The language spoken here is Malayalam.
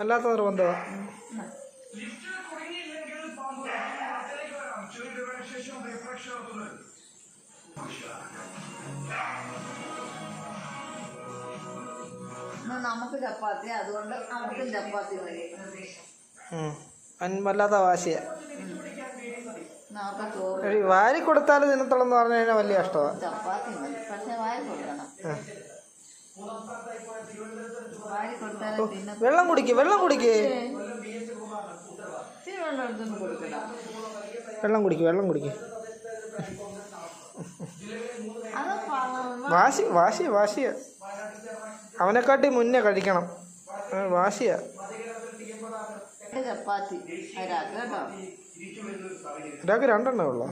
അല്ലാത്ത നിർബന്ധമാണ്. നമുക്ക് ചപ്പാത്തി, അതുകൊണ്ട് അവർക്കും ചപ്പാത്തി മതി. വല്ലാത്ത വാശിയാ. വാരി കൊടുത്താൽ തിന്നത്തോളം എന്ന് പറഞ്ഞു കഴിഞ്ഞാൽ വലിയ ഇഷ്ടമാണ്. ചപ്പാത്തി മതി, പക്ഷെ വാരി കൊടുക്കണം. വെള്ളം കുടിക്ക്, വെള്ളം കുടിക്ക്, വെള്ളം കുടിക്ക്, വെള്ളം കുടിക്ക്. വാശി വാശി വാശിയാ. അവനെക്കാട്ടി മുന്നേ കഴിക്കണം. വാശിയാ. ചപ്പാത്തി ഒരാൾക്ക് 2 എണ്ണേ ഉള്ളൂ.